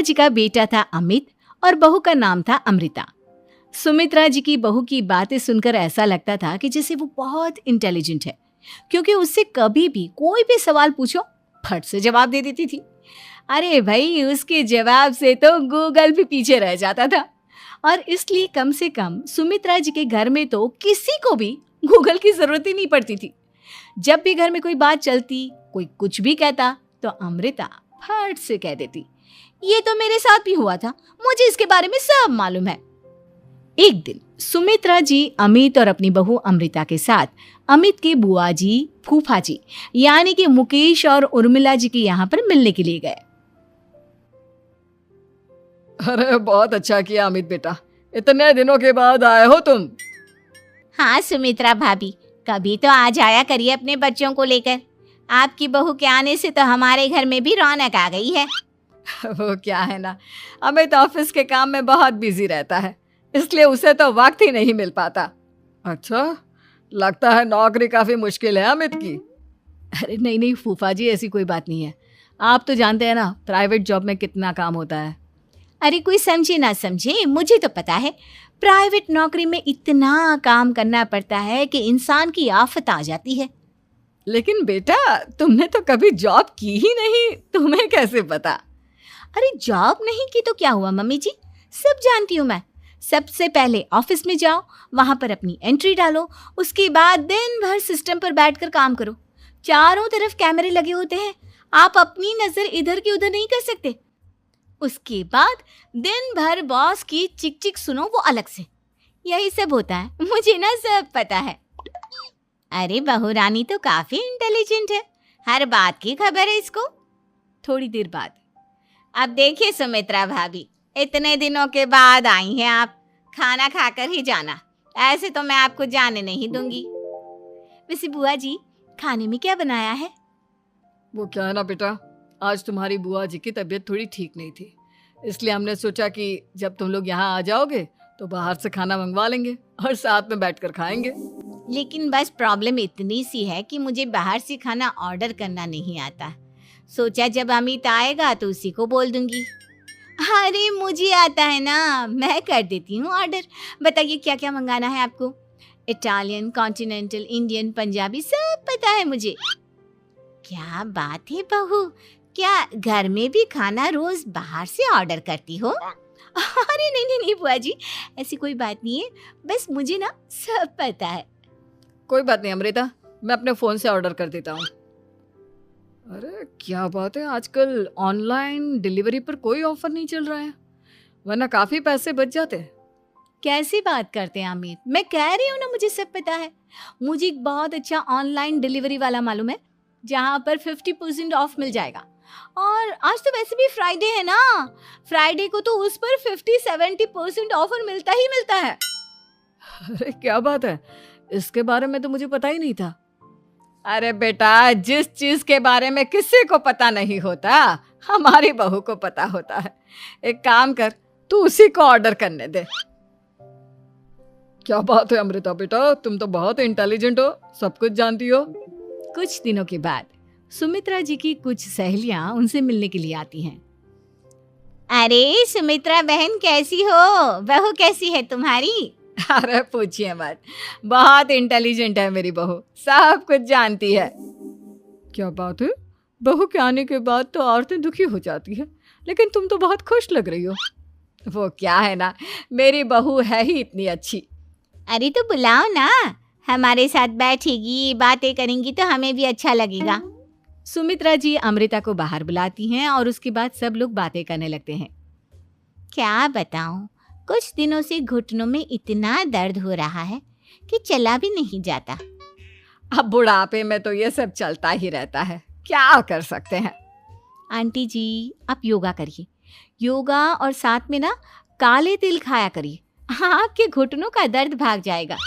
जी का बेटा था अमित और बहू का नाम था अमृता। सुमित्रा जी की बहू की बातें सुनकर ऐसा लगता था कि जैसे वो बहुत इंटेलिजेंट है, क्योंकि उससे कभी भी कोई भी सवाल पूछो फट से जवाब दे देती थी। अरे भाई, उसके जवाब से तो गूगल भी पीछे रह जाता था। और इसलिए कम से कम सुमित्रा जी के घर में तो किसी को भी गूगल की जरूरत ही नहीं पड़ती थी। जब भी घर में कोई बात चलती, कोई कुछ भी कहता, तो अमृता फट से कह देती, ये तो मेरे साथ भी हुआ था, मुझे इसके बारे में सब मालूम है। एक दिन सुमित्रा जी अमित और अपनी बहू अमृता के साथ अमित के बुआ जी, फूफा जी यानी कि मुकेश और उर्मिला जी के यहाँ पर मिलने के लिए गए। अरे बहुत अच्छा किया अमित बेटा, इतने दिनों के बाद आए हो तुम। हाँ सुमित्रा भाभी, कभी तो आ जाया करिए अपने बच्चों को लेकर। आपकी बहू के आने से तो हमारे घर में भी रौनक आ गई है। वो क्या है ना, अमित ऑफिस के काम में बहुत बिजी रहता है, इसलिए उसे तो वक्त ही नहीं मिल पाता। अच्छा, लगता है नौकरी काफी मुश्किल है अमित की। अरे नहीं नहीं फूफा जी, ऐसी कोई बात नहीं है। आप तो जानते हैं ना प्राइवेट जॉब में कितना काम होता है। अरे कोई समझे ना समझे, मुझे तो पता है प्राइवेट नौकरी में इतना काम करना पड़ता है कि इंसान की आफत आ जाती है। लेकिन बेटा, तुमने तो कभी जॉब की ही नहीं, तुम्हें कैसे पता? अरे जॉब नहीं की तो क्या हुआ मम्मी जी, सब जानती हूँ मैं। सबसे पहले ऑफिस में जाओ, वहां पर अपनी एंट्री डालो, उसके बाद दिन भर सिस्टम पर बैठकर काम करो। चारों तरफ कैमरे लगे होते हैं, आप अपनी नजर इधर की उधर नहीं कर सकते। उसके बाद दिन भर बॉस की चिक चिक सुनो, वो अलग से। यही सब होता है, मुझे ना सब पता है। अरे बहू रानी तो काफी इंटेलिजेंट है, हर बात की खबर है इसको। थोड़ी देर बाद, अब देखिए सुमित्रा भाभी, इतने दिनों के बाद आई हैं आप, खाना खाकर ही जाना, ऐसे तो मैं आपको जाने नहीं दूंगी। वैसे बुआ जी, खाने में क्या बनाया है? वो क्या है ना बेटा, आज तुम्हारी बुआ जी की तबीयत थोड़ी ठीक नहीं थी, इसलिए हमने सोचा कि जब तुम लोग यहाँ आ जाओगे तो बाहर से खाना मंगवा लेंगे और साथ में बैठकर खाएंगे। लेकिन बस प्रॉब्लम इतनी सी है कि मुझे बाहर से खाना ऑर्डर करना नहीं आता। सोचा जब अमित आएगा तो उसी को बोल दूंगी। अरे मुझे आता है ना, मैं कर देती हूँ ऑर्डर। बताइए क्या क्या मंगाना है आपको? इटालियन, कॉन्टिनेंटल, इंडियन, पंजाबी, सब पता है मुझे। क्या बात है बहू, क्या घर में भी खाना रोज बाहर से ऑर्डर करती हो? अरे नहीं नहीं नहीं बुआ जी, ऐसी कोई बात नहीं है, बस मुझे ना सब पता है। कोई बात नहीं अमृता, मैं अपने फोन से ऑर्डर कर देता हूँ। अरे क्या बात है, आजकल ऑनलाइन डिलीवरी पर कोई ऑफर नहीं चल रहा है, वरना काफी पैसे बच जाते। कैसी बात करते हैं अमित, मैं कह रही हूँ ना मुझे सब पता है। मुझे एक बहुत अच्छा ऑनलाइन डिलीवरी वाला मालूम है, जहाँ पर 50% ऑफ मिल जाएगा। और आज तो वैसे भी फ्राइडे है ना, फ्राइडे को तो उस पर 50-70% ऑफर मिलता ही मिलता है। अरे क्या बात है, इसके बारे में तो मुझे पता ही नहीं था। अरे बेटा, जिस चीज के बारे में किसी को पता नहीं होता, हमारी बहू को पता होता है। एक काम कर, तू उसी को ऑर्डर करने दे। क्या बात है अमृता बेटा, तुम तो बहुत इंटेलिजेंट हो, सब कुछ जानती हो। कुछ दिनों के बाद सुमित्रा जी की कुछ सहेलियां उनसे मिलने के लिए आती हैं। अरे सुमित्रा बहन कैसी हो, बहू कैसी है तुम्हारी? अरे पूछिए मत, बहुत इंटेलिजेंट है मेरी बहू, सब कुछ जानती है। क्या बात है, बहू के आने के बाद तो औरतें दुखी हो जाती है, लेकिन तुम तो बहुत खुश लग रही हो। वो क्या है ना, मेरी बहू है ही इतनी अच्छी। अरे तो बुलाओ ना, हमारे साथ बैठेगी, बातें करेंगी तो हमें भी अच्छा लगेगा। सुमित्रा जी अमृता को बाहर बुलाती हैं और उसके बाद सब लोग बातें करने लगते हैं। क्या बताऊं, कुछ दिनों से घुटनों में इतना दर्द हो रहा है कि चला भी नहीं जाता। अब बुढ़ापे में तो ये सब चलता ही रहता है, क्या कर सकते हैं। आंटी जी, आप योगा करिए, योगा और साथ में ना काले तिल खाया करिए, आपके घुटनों का दर्द भाग जाएगा।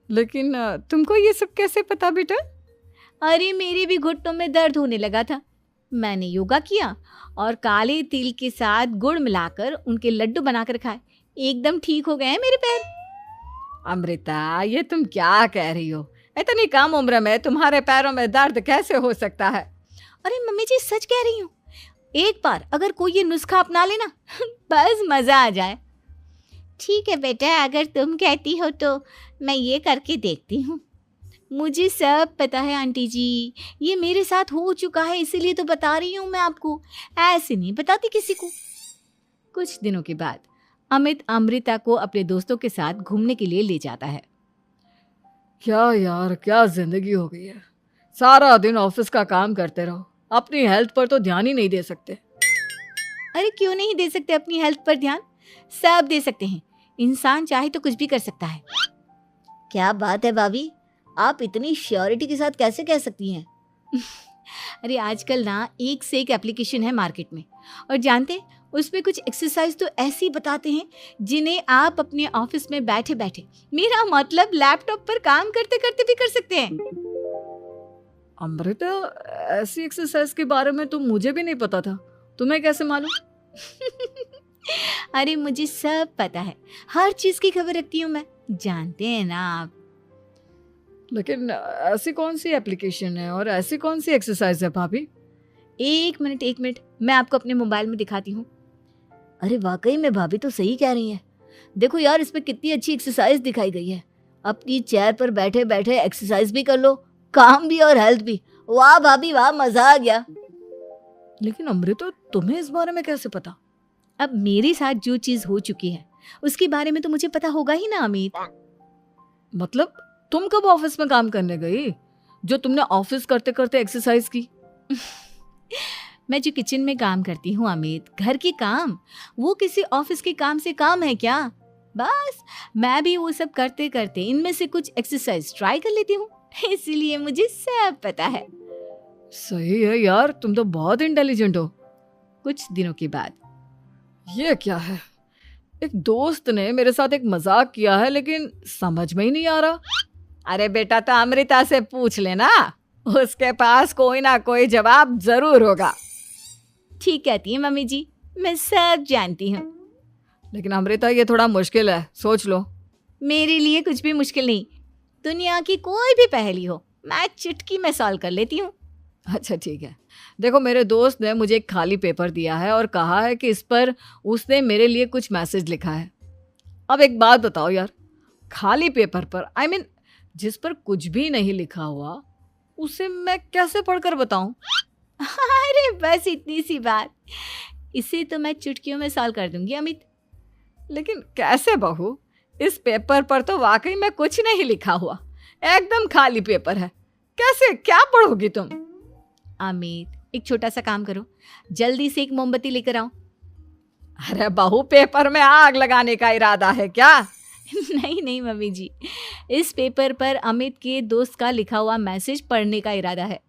लेकिन तुमको ये सब कैसे पता बेटा? अरे मेरे भी घुटनों में दर्द होने लगा था, मैंने योगा किया और काले तिल के साथ गुड़ मिलाकर उनके लड्डू बनाकर खाए, एकदम ठीक हो गए हैं मेरे पैर। अमृता, ये तुम क्या कह रही हो? इतनी कम उम्र में तुम्हारे पैरों में दर्द कैसे हो सकता है? अरे मम्मी जी, सच कह रही हूँ, एक बार अगर कोई ये नुस्खा अपना लेना बस मजा आ जाए। ठीक है बेटा, अगर तुम कहती हो तो मैं ये करके देखती हूँ। मुझे सब पता है आंटी जी, ये मेरे साथ हो चुका है, इसीलिए तो बता रही हूँ मैं आपको, ऐसे नहीं बताती किसी को। कुछ दिनों के बाद अमित अमृता को अपने दोस्तों के साथ घूमने के लिए ले जाता है। क्या यार, क्या जिंदगी हो गई है। सारा दिन ऑफिस का काम करते रहो, अपनी हेल्थ पर तो ध्यान ही नहीं दे सकते। अरे क्यों नहीं दे सकते अपनी हेल्थ पर ध्यान? सब दे सकते हैं, इंसान चाहे तो कुछ भी कर सकता है। क्या बात है भाभी, आप इतनी श्योरिटी के साथ कैसे कह सकती हैं? अरे आजकल ना एक से एक एप्लीकेशन है मार्केट में, और जानते हैं उसमें कुछ एक्सरसाइज तो ऐसी बताते हैं जिन्हें आप अपने ऑफिस में बैठे बैठे, मेरा मतलब लैपटॉप पर काम करते करते भी कर सकते हैं। अमृता, ऐसी एक्सरसाइज के बारे में तो मुझे भी नहीं पता था, तुम्हें कैसे मालूम? अरे मुझे सब पता है, हर चीज की खबर रखती हूँ मैं, जानते हैं ना आप। लेकिन ऐसी कौन सी एप्लीकेशन है और ऐसी कौन सी एक्सरसाइज है भाभी? एक मिनट, मैं आपको अपने मोबाइल में दिखाती हूँ। अरे वाकई में भाभी तो सही कह रही हैं। देखो यार, इस पे कितनी अच्छी एक्सरसाइज दिखाई गई है। अपनी चेयर पर बैठे बैठे एक्सरसाइज भी कर लो, काम भी और हेल्थ भी। वाह भाभी वाह, मजा आ गया। लेकिन अमृता, तुम्हें इस बारे में कैसे पता? अब मेरे साथ जो चीज हो चुकी है उसके बारे में तो मुझे पता होगा ही ना अमित। मतलब तुम कब ऑफिस में काम करने गई जो तुमने ऑफिस करते करते एक्सरसाइज की? मैं जो किचन में काम करती हूँ अमित, घर के काम, वो किसी ऑफिस के काम से काम है क्या? बस मैं भी वो सब करते करते इनमें से कुछ एक्सरसाइज ट्राई कर लेती हूँ, इसीलिए मुझे सब पता है। सही है यार, तुम तो बहुत इंटेलिजेंट हो। कुछ दिनों के बाद, ये क्या है? एक दोस्त ने मेरे साथ एक मजाक किया है, लेकिन समझ में ही नहीं आ रहा। अरे बेटा, तो अमृता से पूछ लेना, उसके पास कोई ना कोई जवाब जरूर होगा। ठीक कहती है मम्मी जी, मैं सब जानती हूँ। लेकिन अमृता, ये थोड़ा मुश्किल है, सोच लो। मेरे लिए कुछ भी मुश्किल नहीं, दुनिया की कोई भी पहेली हो मैं चुटकी में सॉल्व कर लेती हूँ। अच्छा ठीक है, देखो मेरे दोस्त ने मुझे एक खाली पेपर दिया है और कहा है कि इस पर उसने मेरे लिए कुछ मैसेज लिखा है। अब एक बात बताओ यार, खाली पेपर पर, आई मीन जिस पर कुछ भी नहीं लिखा हुआ, उसे मैं कैसे पढ़कर बताऊं? अरे बस इतनी सी बात, इसे तो मैं चुटकियों में सॉल्व कर दूंगी अमित। लेकिन कैसे बहू? इस पेपर पर तो वाकई में कुछ नहीं लिखा हुआ, एकदम खाली पेपर है, कैसे, क्या पढ़ोगी तुम? अमित, एक छोटा सा काम करो, जल्दी से एक मोमबत्ती लेकर आओ। अरे बहू, पेपर में आग लगाने का इरादा है क्या? नहीं मम्मी जी, इस पेपर पर अमित के दोस्त का लिखा हुआ मैसेज पढ़ने का इरादा है।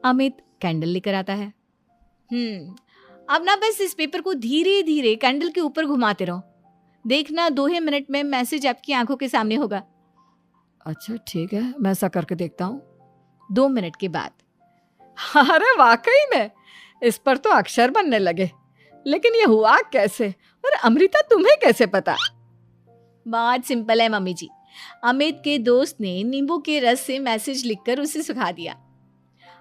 अमित कैंडल लेकर आता है। अब ना बस इस पेपर को धीरे धीरे कैंडल के ऊपर घुमाते रहो, देखना 2 ही मिनट में मैसेज आपकी आंखों के सामने होगा। अच्छा ठीक है, मैं ऐसा करके देखता हूँ। 2 मिनट के बाद, अरे वाकई में इस पर तो अक्षर बनने लगे, लेकिन ये हुआ कैसे? और अमृता, तुम्हें कैसे पता? बात सिंपल है मम्मी जी, अमित के दोस्त ने नींबू के रस से मैसेज लिखकर उसे सुखा दिया।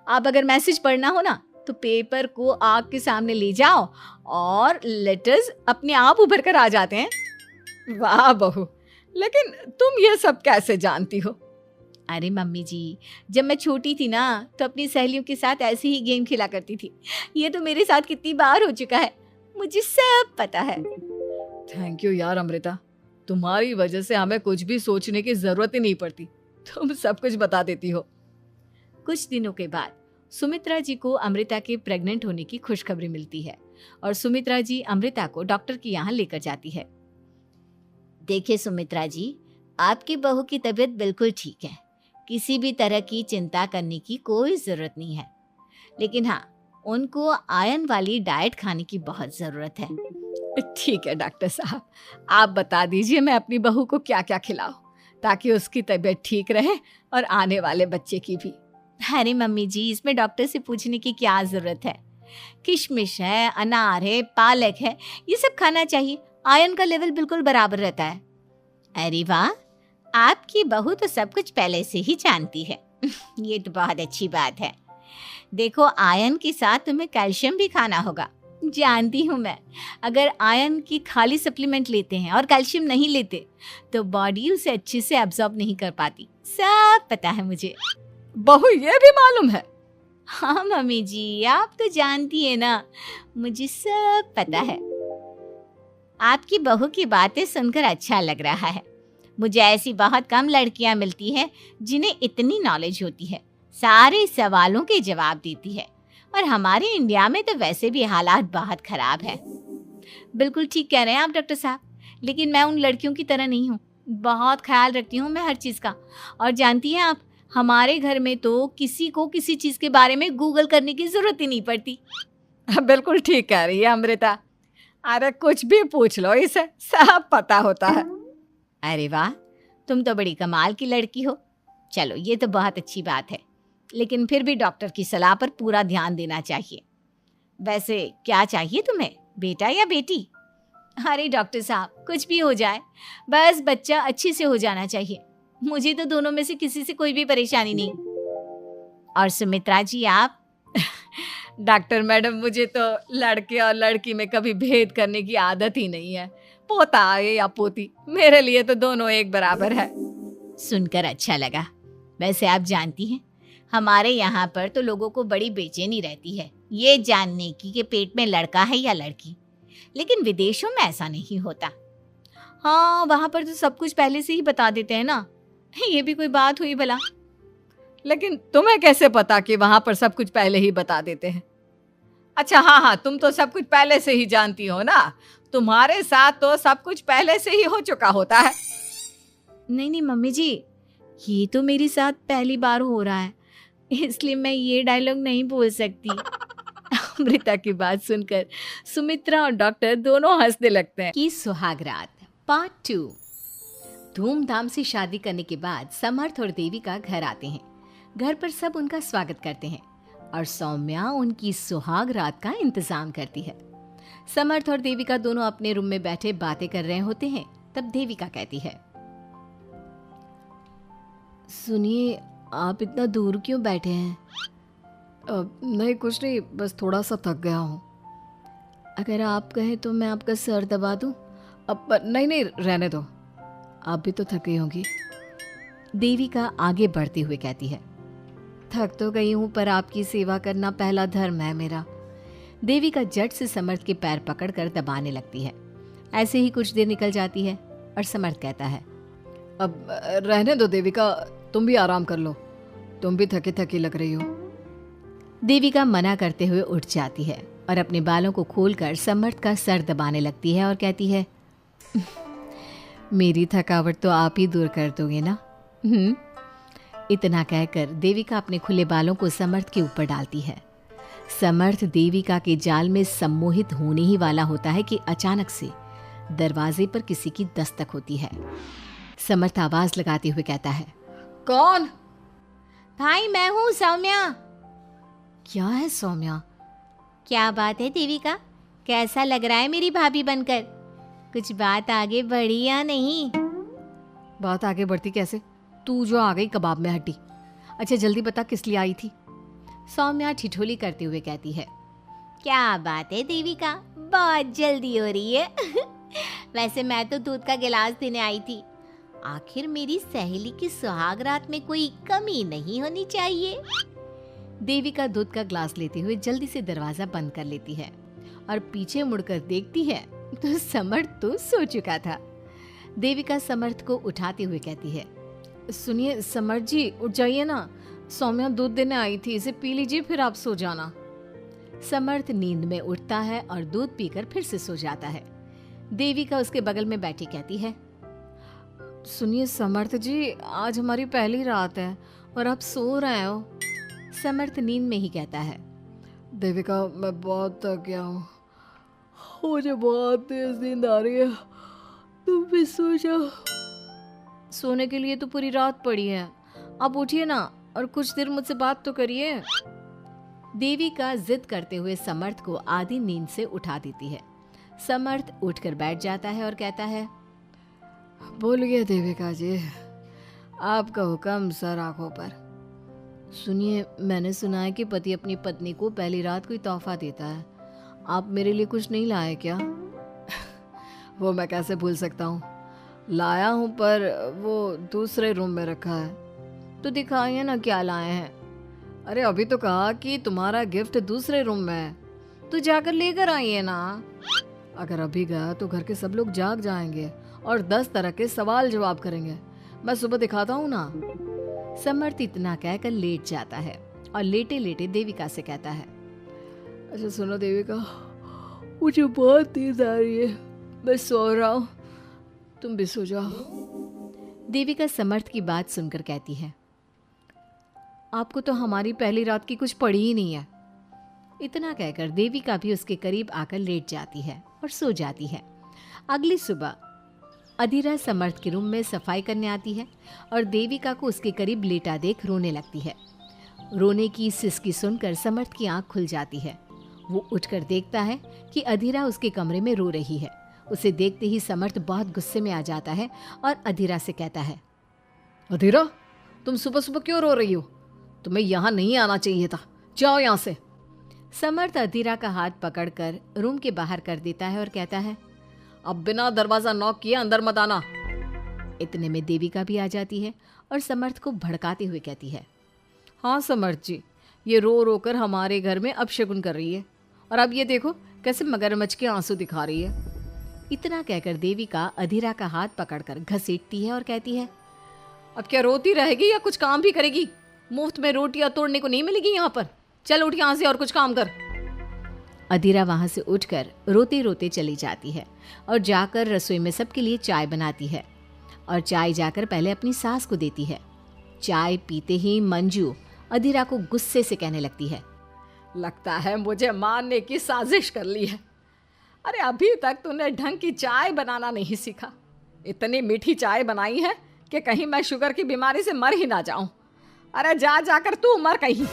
अब अगर मैसेज पढ़ना हो ना तो पेपर को आग के सामने ले जाओ और लेटर्स अपने आप उभर कर आ जाते हैं। वाह बहू, लेकिन तुम ये सब कैसे जानती हो? अरे मम्मी जी, जब मैं छोटी थी ना तो अपनी सहेलियों के साथ ऐसे ही गेम खेला करती थी। ये तो मेरे साथ कितनी बार हो चुका है, मुझे सब पता है। थैंक यू यार अमृता, तुम्हारी वजह से हमें कुछ भी सोचने की जरूरत ही नहीं पड़ती, तुम सब कुछ बता देती हो। कुछ दिनों के बाद सुमित्रा जी को अमृता के प्रेग्नेंट होने की खुशखबरी मिलती है और सुमित्रा जी अमृता को डॉक्टर के यहाँ लेकर जाती है। देखिए सुमित्रा जी, आपकी बहू की तबीयत बिल्कुल ठीक है, किसी भी तरह की चिंता करने की कोई ज़रूरत नहीं है। लेकिन हाँ, उनको आयरन वाली डाइट खाने की बहुत ज़रूरत है। ठीक है डॉक्टर साहब, आप बता दीजिए मैं अपनी बहू को क्या क्या खिलाऊं ताकि उसकी तबीयत ठीक रहे और आने वाले बच्चे की भी। अरे मम्मी जी, इसमें डॉक्टर से पूछने की क्या ज़रूरत है? किशमिश है, अनार है, पालक है, ये सब खाना चाहिए, आयरन का लेवल बिल्कुल बराबर रहता है। अरे वाह, आपकी बहू तो सब कुछ पहले से ही जानती है। ये तो बहुत अच्छी बात है। देखो, आयरन के साथ तुम्हें कैल्शियम भी खाना होगा। जानती हूँ मैं, अगर आयरन की खाली सप्लीमेंट लेते हैं और कैल्शियम नहीं लेते तो बॉडी उसे अच्छे से एब्जॉर्ब नहीं कर पाती। सब पता है मुझे। बहू ये भी मालूम है? हाँ मम्मी जी, आप तो जानती है ना, मुझे सब पता है। आपकी बहू की बातें सुनकर अच्छा लग रहा है। मुझे ऐसी बहुत कम लड़कियां मिलती हैं जिन्हें इतनी नॉलेज होती है, सारे सवालों के जवाब देती है। और हमारे इंडिया में तो वैसे भी हालात बहुत खराब है। बिल्कुल ठीक कह रहे हैं आप डॉक्टर साहब, लेकिन मैं उन लड़कियों की तरह नहीं हूँ। बहुत ख्याल रखती हूँ मैं हर चीज़ का। और जानती हैं आप, हमारे घर में तो किसी को किसी चीज़ के बारे में गूगल करने की ज़रूरत ही नहीं पड़ती। बिल्कुल ठीक कह रही है अमृता। अरे कुछ भी पूछ लो इसे, सब पता होता है। अरे वाह, तुम तो बड़ी कमाल की लड़की हो। चलो, ये तो बहुत अच्छी बात है, लेकिन फिर भी डॉक्टर की सलाह पर पूरा ध्यान देना चाहिए। वैसे क्या चाहिए तुम्हें, बेटा या बेटी? अरे डॉक्टर साहब, कुछ भी हो जाए, बस बच्चा अच्छे से हो जाना चाहिए। मुझे तो दोनों में से किसी से कोई भी परेशानी नहीं। और सुमित्रा जी, आप? डॉक्टर मैडम, मुझे तो लड़के और लड़की में कभी भेद करने की आदत ही नहीं है। पोता आए या पोती, मेरे लिए तो दोनों एक बराबर है। सुनकर अच्छा लगा। वैसे आप जानती हैं, हमारे यहाँ पर तो लोगों को बड़ी बेचैनी रहती है ये जानने की कि पेट में लड़का है या लड़की, लेकिन विदेशों में ऐसा नहीं होता। हाँ, वहाँ पर तो सब कुछ पहले से ही बता देते हैं ना। ये भी कोई बात हुई भला? लेकिन तुम्हें कैसे पता कि वहां पर सब कुछ पहले ही बता देते हैं? अच्छा हाँ, तुम तो सब कुछ पहले से ही जानती हो ना। तुम्हारे साथ तो सब कुछ पहले से ही हो चुका होता है। नहीं मम्मी जी, ये तो मेरे साथ पहली बार हो रहा है, इसलिए मैं ये डायलॉग नहीं बोल सकती। अमृता की बात सुनकर सुमित्रा और डॉक्टर दोनों हंसने लगते हैं। की सुहागरात पार्ट 2। धूमधाम से शादी करने के बाद समर्थ और देविका घर आते हैं। घर पर सब उनका स्वागत करते हैं और सौम्या उनकी सुहाग रात का इंतजाम करती है। समर्थ और देविका दोनों अपने रूम में बैठे बातें कर रहे होते हैं। तब देविका कहती है, सुनिए, आप इतना दूर क्यों बैठे हैं? नहीं कुछ नहीं, बस थोड़ा सा थक गया हूँ। अगर आप कहें तो मैं आपका सर दबा दूं? अब नहीं, रहने दो, आप भी तो थकी होंगी। देविका आगे बढ़ते हुए कहती है, थक तो गई हूँ, पर आपकी सेवा करना पहला धर्म है मेरा। देविका झट से समर्थ के पैर पकड़कर दबाने लगती है। ऐसे ही कुछ देर निकल जाती है और समर्थ कहता है, अब रहने दो देविका, तुम भी आराम कर लो, तुम भी थकी थकी लग रही हो। देविका मना करते हुए उठ जाती है और अपने बालों को खोलकर समर्थ का सर दबाने लगती है और कहती है, मेरी थकावट तो आप ही दूर कर दोगे ना? इतना कहकर देविका अपने खुले बालों को समर्थ के ऊपर डालती है। समर्थ देविका के जाल में सम्मोहित होने ही वाला होता है कि अचानक से दरवाजे पर किसी की दस्तक होती है। समर्थ आवाज लगाते हुए कहता है, कौन? भाई, मैं हूँ सौम्या। क्या है सौम्या? क्या बात है देविका, कैसा लग रहा है मेरी भाभी बनकर? कुछ बात आगे बढ़ी या नहीं? बात आगे बढ़ती कैसे? तू जो आ गई कबाब में हड्डी। अच्छा जल्दी बता, किस लिए आई थी? सौम्या ठिठोली करते हुए कहती है, क्या बात है देविका, बहुत जल्दी हो रही है। वैसे मैं तो दूध का गिलास देने आई थी। आखिर मेरी सहेली की सुहाग रात में कोई कमी नहीं होनी चाहिए। देविका दूध का ग्लास लेते हुए जल्दी से दरवाजा बंद कर लेती है और पीछे मुड़कर देखती है तो समर्थ तो सो चुका था। देविका समर्थ को उठाते हुए कहती है, सुनिए समर्थ जी, उठ जाइए ना, सौम्या दूध देने आई थी, इसे पी लीजिए, फिर आप सो जाना। समर्थ नींद में उठता है और दूध पीकर फिर से सो जाता है। देविका उसके बगल में बैठी कहती है, सुनिए समर्थ जी, आज हमारी पहली रात है और आप सो रहे हो। समर्थ नींद में ही कहता है, देविका मैं बहुत थक गया हूँ, मुझे बहुत तेज नींद आ रही है, तुम भी सो जाओ। सोने के लिए तो पूरी रात पड़ी है, आप उठिए ना और कुछ देर मुझसे बात तो करिए। देविका जिद करते हुए समर्थ को आधी नींद से उठा देती है। समर्थ उठकर बैठ जाता है और कहता है, बोलिए देविका जी, आपका हुक्म सर आंखों पर। सुनिए, मैंने सुना है कि पति अपनी पत्नी को पहली रात कोई तोहफा देता है। आप मेरे लिए कुछ नहीं लाए क्या? वो मैं कैसे भूल सकता हूँ। लाया हूँ पर वो दूसरे रूम में रखा है। तो दिखाइए ना क्या लाए हैं। अरे अभी तो कहा कि तुम्हारा गिफ्ट दूसरे रूम में है, तो जाकर लेकर आइए ना। अगर अभी गया तो घर के सब लोग जाग जाएंगे और 10 तरह के सवाल जवाब करेंगे। मैं सुबह दिखाता हूँ ना। समर्थ इतना कहकर लेट जाता है और लेटे लेटे देविका से कहता है, अच्छा सुनो देविका, मुझे बहुत नींद आ रही है, मैं सो रहा हूँ, तुम भी सो जाओ। देविका समर्थ की बात सुनकर कहती है, आपको तो हमारी पहली रात की कुछ पड़ी ही नहीं है। इतना कहकर देविका भी उसके करीब आकर लेट जाती है और सो जाती है। अगली सुबह अधीरा समर्थ के रूम में सफाई करने आती है और देविका को उसके करीब लेटा देख रोने लगती है। रोने की सिसकी सुनकर समर्थ की आंख खुल जाती है। वो उठकर देखता है कि अधीरा उसके कमरे में रो रही है। उसे देखते ही समर्थ बहुत गुस्से में आ जाता है और अधीरा से कहता है, अधीरा, तुम सुबह सुबह क्यों रो रही हो? तुम्हें यहाँ नहीं आना चाहिए था, जाओ यहाँ से। समर्थ अधीरा का हाथ पकड़कर रूम के बाहर कर देता है और कहता है, अब बिना दरवाजा नॉक किए अंदर मत आना। इतने में देविका भी आ जाती है और समर्थ को भड़काते हुए कहती है, हाँ समर्थ जी, ये रो रो कर हमारे घर में अपशगुन कर रही है, और अब ये देखो कैसे मगरमच्छ के आंसू दिखा रही है। इतना कहकर देविका अधीरा का हाथ पकड़कर घसीटती है और कहती है, अब क्या रोती रहेगी या कुछ काम भी करेगी? मुफ्त में रोटियां तोड़ने को नहीं मिलेगी यहाँ पर। चल उठ यहाँ से और कुछ काम कर। अधीरा वहां से उठकर रोते रोते चली जाती है और जाकर रसोई में सबके लिए चाय बनाती है और चाय जाकर पहले अपनी सास को देती है। चाय पीते ही मंजू अधीरा को गुस्से से कहने लगती है, लगता है मुझे मारने की साजिश कर ली है। अरे अभी तक तूने ढंग की चाय बनाना नहीं सीखा। इतनी मीठी चाय बनाई है कि कहीं मैं शुगर की बीमारी से मर ही ना जाऊं। अरे जा जाकर तू मर कहीं।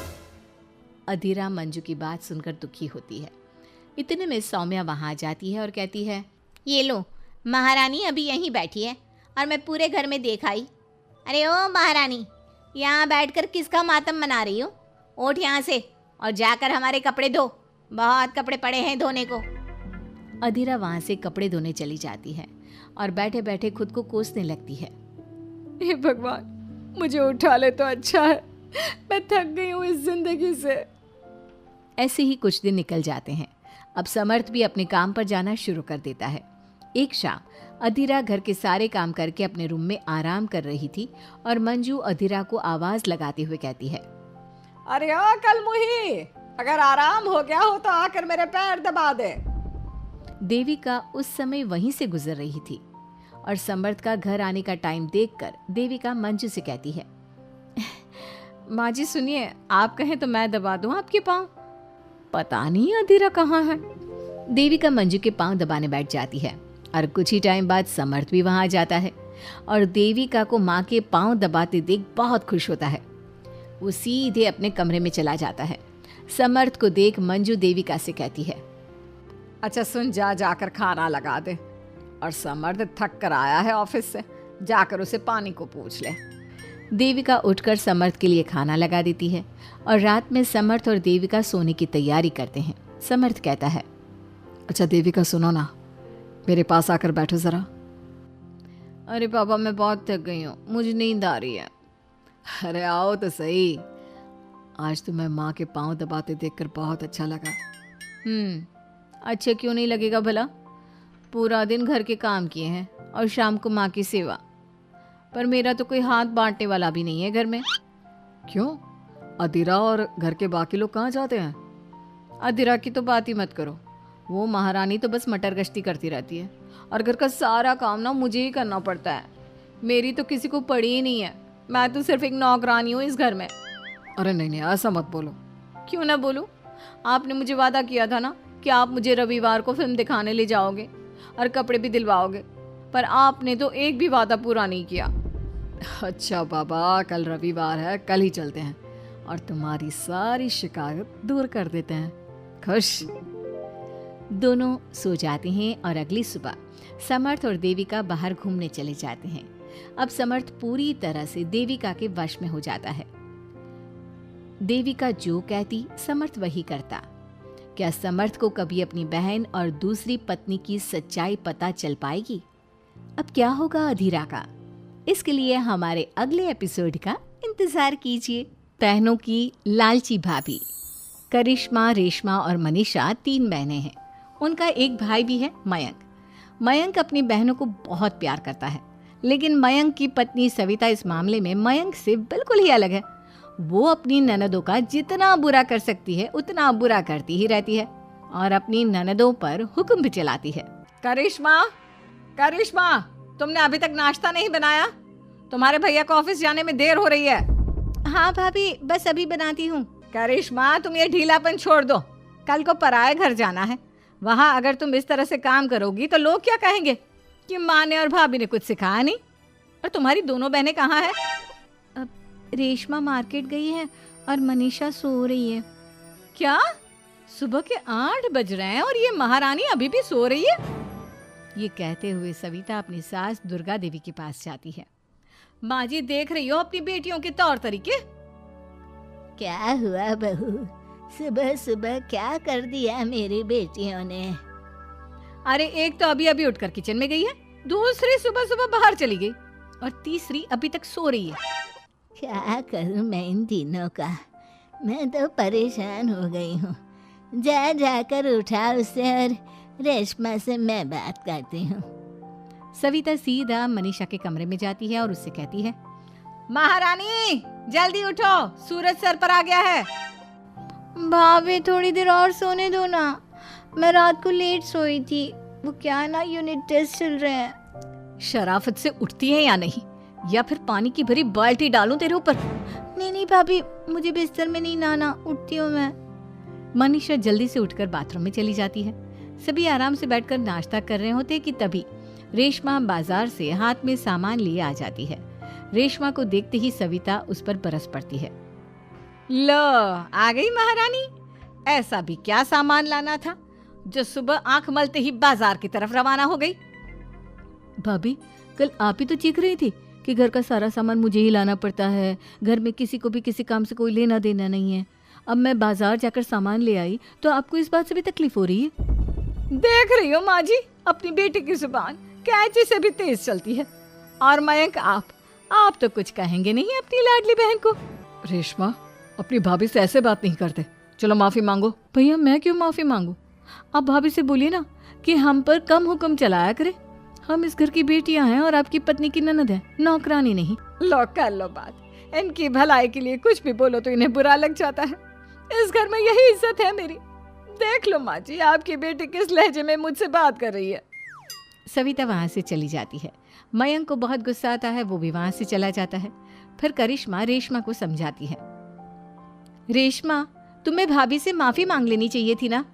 अधीरा मंजू की बात सुनकर दुखी होती है। इतने में सौम्या वहां आ जाती है और कहती है, ये लो, महारानी अभी यहीं बैठी है और मैं पूरे घर में देख आई। अरे ओ महारानी, यहाँ बैठकर किसका मातम मना रही हो? उठ यहाँ से और जाकर हमारे कपड़े धो, बहुत कपड़े पड़े हैं धोने को। अधीरा वहां से कपड़े धोने चली जाती है और बैठे बैठे खुद को कोसने लगती है। हे भगवान, मुझे उठा ले तो अच्छा है, मैं थक गई हूँ इस जिंदगी से। ऐसे ही कुछ दिन निकल जाते हैं। अब समर्थ भी अपने काम पर जाना शुरू कर देता है। एक शाम अधीरा घर के सारे काम करके अपने रूम में आराम कर रही थी और मंजू अधीरा को आवाज लगाते हुए कहती है, अरे ओ कलमुही, अगर आराम हो गया हो तो आकर मेरे पैर दबा दे। देविका उस समय वहीं से गुजर रही थी और समर्थ का घर आने का टाइम देखकर देविका मंजू से कहती है, माँ जी सुनिए, आप कहें तो मैं दबा दूं आपके पाँव। पता नहीं अधीरा कहाँ है। देविका मंजू के पांव दबाने बैठ जाती है और कुछ ही टाइम बाद समर्थ भी वहां आ जाता है और देविका को माँ के पांव दबाते देख बहुत खुश होता है। वो सीधे अपने कमरे में चला जाता है। समर्थ को देख मंजू देविका से कहती है, अच्छा सुन, जा जाकर खाना लगा दे, और समर्थ थक कर आया है ऑफिस से, जाकर उसे पानी को पूछ ले। देविका उठकर समर्थ के लिए खाना लगा देती है और रात में समर्थ और देविका सोने की तैयारी करते हैं। समर्थ कहता है, अच्छा देविका सुनो ना, मेरे पास आकर बैठो जरा। अरे पापा, मैं बहुत थक गई हूँ, मुझे नींद आ रही है। अरे आओ तो सही। आज तो मैं माँ के पाँव दबाते देखकर बहुत अच्छा लगा। अच्छा क्यों नहीं लगेगा भला? पूरा दिन घर के काम किए हैं और शाम को माँ की सेवा। पर मेरा तो कोई हाथ बांटने वाला भी नहीं है घर में। क्यों? अधीरा और घर के बाकी लोग कहाँ जाते हैं? अधीरा की तो बात ही मत करो, वो महारानी तो बस मटर गश्ती करती रहती है और घर का सारा काम ना मुझे ही करना पड़ता है। मेरी तो किसी को पड़ी ही नहीं है, मैं तो सिर्फ एक नौकरानी हूँ इस घर में। अरे नहीं नहीं, ऐसा मत बोलो। क्यों ना बोलूँ? आपने मुझे वादा किया था ना कि आप मुझे रविवार को फिल्म दिखाने ले जाओगे और कपड़े भी दिलवाओगे, पर आपने तो एक भी वादा पूरा नहीं किया। अच्छा बाबा, कल रविवार है, कल ही चलते हैं और तुम्हारी सारी शिकायत दूर कर देते हैं। खुश? दोनों सो जाते हैं और अगली सुबह समर्थ और देविका बाहर घूमने चले जाते हैं। अब समर्थ पूरी तरह से देविका के वश में हो जाता है। देविका जो कहती समर्थ वही करता। क्या समर्थ को कभी अपनी बहन और दूसरी पत्नी की सच्चाई पता चल पाएगी? अब क्या होगा अधीरा का? इसके लिए हमारे अगले एपिसोड का इंतजार कीजिए। बहनों की लालची भाभी। करिश्मा, रेशमा और मनीषा 3 बहनें हैं। उनका एक भाई भी है, मयंक। मयंक अपनी बहनों को बहुत प्यार करता है, लेकिन मयंक की पत्नी सविता इस मामले में मयंक से बिल्कुल ही अलग है। वो अपनी ननदों का जितना बुरा कर सकती है उतना बुरा करती ही रहती है और अपनी ननदों पर हुक्म भी चलाती है। करिश्मा, करिश्मा, तुमने अभी तक नाश्ता नहीं बनाया? तुम्हारे भैया को ऑफिस जाने में देर हो रही है। हाँ भाभी, बस अभी बनाती हूँ। करिश्मा, तुम ये ढीलापन छोड़ दो। कल को पराए घर जाना है। वहाँ अगर तुम इस तरह से काम करोगी तो लोग क्या कहेंगे कि माँ ने और भाभी ने कुछ सिखाया नहीं। और तुम्हारी दोनों बहनें कहाँ हैं? रेशमा मार्केट गई है और मनीषा सो रही है। क्या? सुबह के 8 बज रहे हैं और ये महारानी अभी भी सो रही है? ये कहते हुए सविता अपनी सास दुर्गा देवी के पास जाती है। माँ जी, देख रही हो अपनी बेटियों के तौर तरीके? क्या हुआ बहू, सुबह सुबह क्या कर दिया मेरी बेटियों ने? अरे एक तो अभी अभी उठकर किचन में गई है, दूसरी सुबह सुबह बाहर चली गई और तीसरी अभी तक सो रही है। क्या करूं मैं इन तीनों का? मैं तो परेशान हो गई हूँ। जा जाकर उठा उसे और रेशमा से मैं बात करती हूँ। सविता सीधा मनीषा के कमरे में जाती है और उससे कहती है, महारानी जल्दी उठो, सूरज सर पर आ गया है। भाभी थोड़ी देर और सोने दो ना, मैं रात को लेट सोई थी। वो क्या ना, यूनिट टेस्ट चल रहे हैं। शराफत से उठती है या नहीं, या फिर पानी की भरी बाल्टी डालूं तेरे ऊपर? नहीं भाभी, मुझे बिस्तर में नहीं लाना, उठती हूँ मैं। मनीषा जल्दी से उठकर बाथरूम में चली जाती है। सभी आराम से बैठकर नाश्ता कर रहे होते कि तभी रेशमा बाजार से हाथ में सामान लिए आ जाती है। रेशमा को देखते ही सविता उस पर बरस पड़ती है। लो, आ गई महारानी। ऐसा भी क्या सामान लाना था जो सुबह आंख मलते ही बाजार की तरफ रवाना हो गई? भाभी, कल आप ही तो चीख रही थी कि घर का सारा सामान मुझे ही लाना पड़ता है, घर में किसी को भी किसी काम से कोई लेना देना नहीं है। अब मैं बाजार जाकर सामान ले आई तो आपको इस बात से भी तकलीफ हो रही है? देख रही हो माँ जी, अपनी बेटी की जुबान कैंची से भी तेज चलती है। और मयंक, आप तो कुछ कहेंगे नहीं अपनी लाडली बहन को? रेशमा, अपनी भाभी से ऐसे बात नहीं करते। चलो माफी मांगो। भैया, मैं क्यों माफी मांगू? आप भाभी से बोलिए ना कि हम पर कम हुक्म चलाया करे। हम इस घर की बेटियां हैं और आपकी पत्नी की ननद है, नौकरानी नहीं। लो कर लो बात। इनकी भलाई के लिए कुछ भी बोलो तो इन्हें बुरा लग जाता है। इस घर में यही इज्जत है मेरी। देख लो माँ जी, आपकी बेटी किस लहजे में मुझसे बात कर रही है। सविता वहां से चली जाती है। मयंक को बहुत गुस्सा आता है, वो भी वहां से चला जाता है। फिर करिश्मा रेशमा को समझाती है, रेशमा, तुम्हें भाभी से माफी मांग लेनी चाहिए थी ना।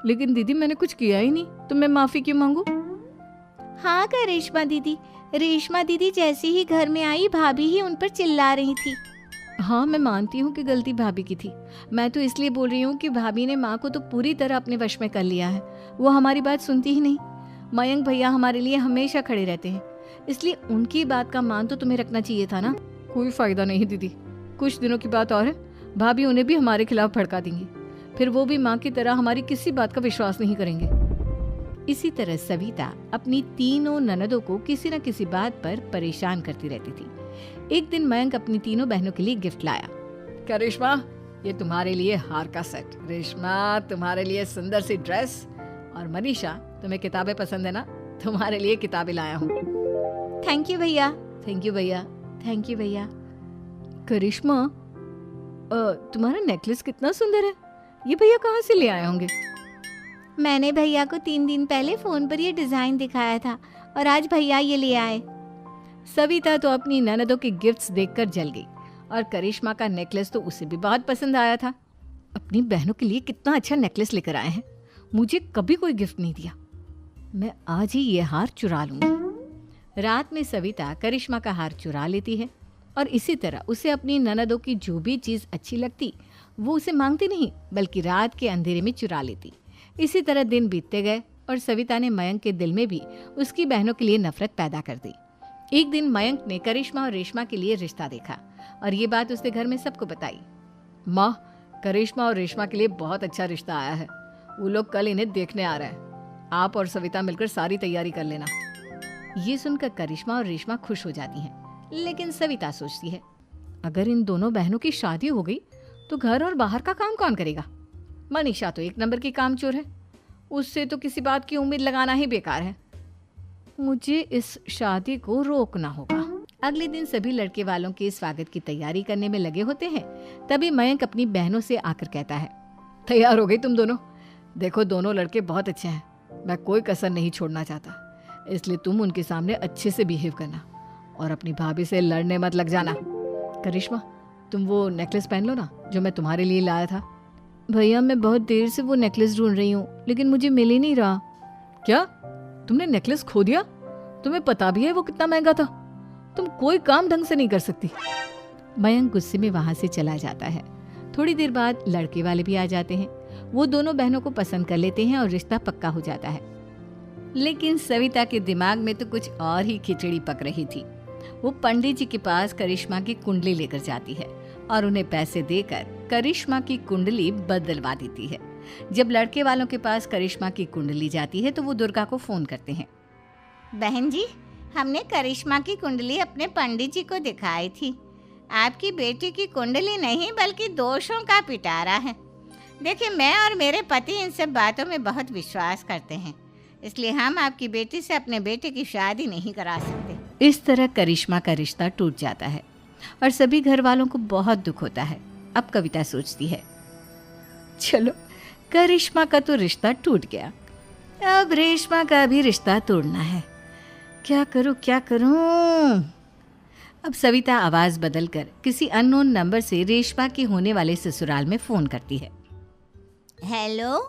लेकिन दीदी, मैंने कुछ किया ही नहीं, तो मैं माफी क्यों मांगू? हाँ का रेशमा दीदी, रेशमा दीदी जैसे ही घर में आई भाभी ही उन पर चिल्ला रही थी। हाँ, मैं मानती हूँ कि गलती भाभी की थी। मैं तो इसलिए बोल रही हूँ कि भाभी ने माँ को तो पूरी तरह अपने वश में कर लिया है। वो हमारी बात सुनती ही नहीं। मयंक भैया हमारे लिए हमेशा खड़े रहते हैं, इसलिए उनकी बात का मान तो तुम्हें रखना चाहिए था ना। कोई फायदा नहीं दीदी, कुछ दिनों की बात और है, भाभी उन्हें भी हमारे खिलाफ भड़का देंगी। फिर वो भी माँ की तरह हमारी किसी बात का विश्वास नहीं करेंगे। इसी तरह सविता अपनी तीनों ननदों को किसी न किसी बात पर परेशान करती रहती थी। एक दिन मयंक अपनी तीनों बहनों के लिए गिफ्ट लाया। क्या रेशमा, ये तुम्हारे लिए हार का सेट। रेशमा, तुम्हारे लिए सुंदर सी ड्रेस। और मनीषा, तुम्हें किताबें पसंद है ना, तुम्हारे लिए किताबें लाया हूँ। थैंक यू भैया। थैंक यू भैया। थैंक यू भैया। करिश्मा, तुम्हारा नेकलेस कितना सुंदर है, ये भैया कहाँ से ले आए होंगे? मैंने भैया को 3 दिन पहले फोन पर ये डिजाइन दिखाया था और आज भैया ये ले आए। सविता तो अपनी ननदों के गिफ्ट्स देखकर जल गई और करिश्मा का नेकलेस तो उसे भी बहुत पसंद आया था। अपनी बहनों के लिए कितना अच्छा नेकलेस लेकर आए हैं, मुझे कभी कोई गिफ्ट नहीं दिया। मैं आज ही ये हार चुरा लूंगी। रात में सविता करिश्मा का हार चुरा लेती है और इसी तरह उसे अपनी ननदों की जो भी चीज़ अच्छी लगती वो उसे मांगती नहीं, बल्कि रात के अंधेरे में चुरा लेती। इसी तरह दिन बीतते गए और सविता ने मयंक के दिल में भी उसकी बहनों के लिए नफरत पैदा कर दी। एक दिन मयंक ने करिश्मा और रेशमा के लिए रिश्ता देखा और ये बात उसने घर में सबको बताई। माँ, करिश्मा और रेशमा के लिए बहुत अच्छा रिश्ता आया है। वो लोग कल इन्हें देखने आ रहे हैं। आप और सविता मिलकर सारी तैयारी कर लेना। ये सुनकर करिश्मा और रेशमा खुश हो जाती हैं, लेकिन सविता सोचती है, अगर इन दोनों बहनों की शादी हो गई तो घर और बाहर का काम कौन करेगा? मनीषा तो एक नंबर की कामचोर है, उससे तो किसी बात की उम्मीद लगाना ही बेकार है। मुझे इस शादी को रोकना होगा। अगले दिन सभी लड़के वालों के स्वागत की तैयारी करने में लगे होते हैं। तभी मयंक अपनी बहनों से आकर कहता है, तैयार हो गई तुम दोनों? देखो, दोनों लड़के बहुत अच्छे हैं। मैं कोई कसर नहीं छोड़ना चाहता, इसलिए तुम उनके सामने अच्छे से बिहेव करना और अपनी भाभी से लड़ने मत लग जाना। करिश्मा, तुम वो नेकलेस पहन लो ना, जो मैं तुम्हारे लिए लाया था। भैया, मैं बहुत देर से वो नेकलेस ढूंढ रही हूँ, लेकिन मुझे मिल ही नहीं रहा। क्या तुमने नेकलेस खो दिया? तुम्हें पता भी है वो कितना महंगा था? तुम कोई काम ढंग से नहीं कर सकती। मयंक गुस्से में वहां से चला जाता है। थोड़ी देर बाद लड़के वाले भी आ जाते हैं। वो दोनों बहनों को पसंद कर लेते हैं और रिश्ता पक्का हो जाता है। लेकिन सविता के दिमाग में तो कुछ और ही खिचड़ी पक रही थी। वो पंडित जी के पास करिश्मा की कुंडली लेकर जाती है और उन्हें पैसे देकर करिश्मा की कुंडली बदलवा देती है। जब लड़के वालों के पास करिश्मा की कुंडली जाती है तो वो दुर्गा को फोन करते हैं। बहन जी, हमने करिश्मा की कुंडली अपने पंडित जी को दिखाई थी। आपकी बेटी की कुंडली नहीं बल्कि दोषों का पिटारा है। देखिए, मैं और मेरे पति इन सब बातों में बहुत विश्वास करते हैं, इसलिए हम आपकी बेटी से अपने बेटे की शादी नहीं करा सकते। इस तरह करिश्मा का रिश्ता टूट जाता है और सभी घर वालों को बहुत दुख होता है। अब कविता सोचती है, चलो करिश्मा का तो रिश्ता टूट गया, अब रेशमा का भी रिश्ता तोड़ना है। क्या करूं? अब सविता आवाज बदलकर किसी अननोन नंबर से रेशमा के होने वाले ससुराल में फोन करती है। हेलो,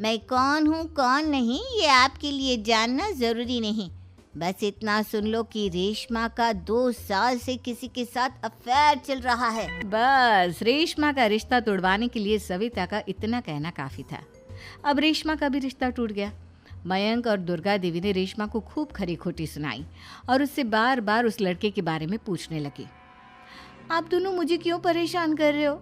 मैं कौन हूँ कौन नहीं ये आपके लिए जानना ज़रूरी नहीं। बस इतना सुन लो कि रेशमा का 2 साल से किसी के साथ अफेयर चल रहा है। बस रेशमा का रिश्ता तोड़वाने के लिए सविता का इतना कहना काफी था। अब रेशमा का भी रिश्ता टूट गया। मयंक और दुर्गा देवी ने रेशमा को खूब खरी खोटी सुनाई और उससे बार बार उस लड़के के बारे में पूछने लगी। आप दोनों मुझे क्यों परेशान कर रहे हो?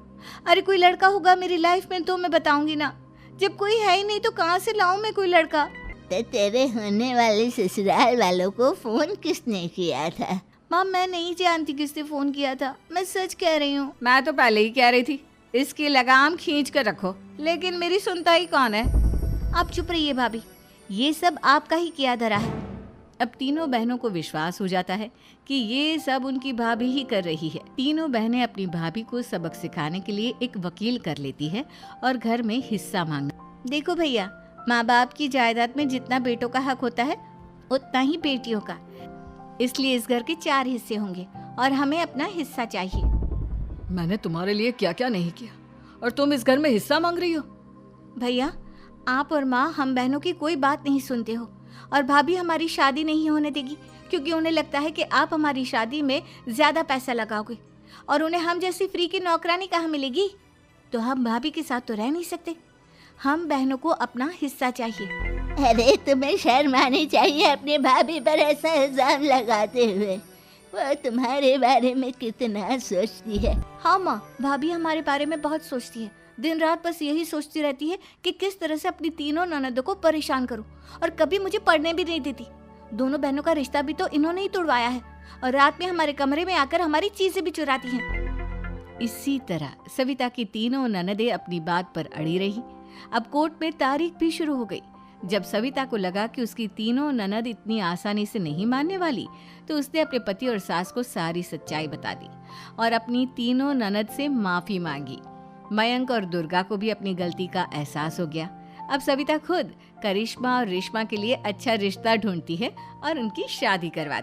अरे कोई लड़का होगा मेरी लाइफ में तो मैं बताऊंगी ना, जब कोई है ही नहीं तो कहाँ से लाऊं मैं कोई लड़का? तो तेरे होने वाले ससुराल वालों को फोन किसने किया था? माँ, मैं नहीं जानती किसने फोन किया था, मैं सच कह रही हूँ। मैं तो पहले ही कह रही थी, इसकी लगाम खींच कर रखो, लेकिन मेरी सुनता ही कौन है। आप चुप रहिए भाभी, ये सब आपका ही किया धरा है। अब तीनों बहनों को विश्वास हो जाता है कि ये सब उनकी भाभी ही कर रही है। तीनों बहनें अपनी भाभी को सबक सिखाने के लिए एक वकील कर लेती है और घर में हिस्सा मांगना। देखो भैया, माँ बाप की जायदाद में जितना बेटों का हक होता है उतना ही बेटियों का, इसलिए इस घर के 4 हिस्से होंगे और हमें अपना हिस्सा चाहिए। मैंने तुम्हारे लिए क्या क्या नहीं किया और तुम इस घर में हिस्सा मांग रही हो? भैया, आप और माँ हम बहनों की कोई बात नहीं सुनते हो और भाभी हमारी शादी नहीं होने देगी, क्योंकि उन्हें लगता है कि आप हमारी शादी में ज्यादा पैसा लगाओगे और उन्हें हम जैसी फ्री की नौकरानी कहाँ मिलेगी। तो हम भाभी के साथ तो रह नहीं सकते, हम बहनों को अपना हिस्सा चाहिए। अरे तुम्हें शर्म आनी चाहिए अपने भाभी पर ऐसा इल्जाम लगाते हुए। वो तुम्हारे बारे में कितना सोचती है। हाँ माँ, भाभी हमारे बारे में बहुत सोचती है। दिन रात बस यही सोचती रहती है कि किस तरह से अपनी तीनों ननदों को परेशान करूं, और कभी मुझे पढ़ने भी नहीं देती। दोनों बहनों का रिश्ता भी तो इन्होंने ही तोड़वाया है और रात में हमारे कमरे में आकर हमारी चीजें भी चुराती हैं। इसी तरह सविता की तीनों ननदें अपनी बात पर अड़ी रही। अब कोर्ट में तारीख भी शुरू हो गई। जब सविता को लगा कि उसकी तीनों ननद इतनी आसानी से नहीं मानने वाली, तो उसने अपने पति और सास को सारी सच्चाई बता दी और अपनी तीनों ननद से माफी मांगी। मयंक और दुर्गा को भी अपनी गलती का एहसास हो गया। अब सविता खुद करिश्मा और रेशमा के लिए अच्छा रिश्ता ढूंढती है और उनकी शादी करवाती है।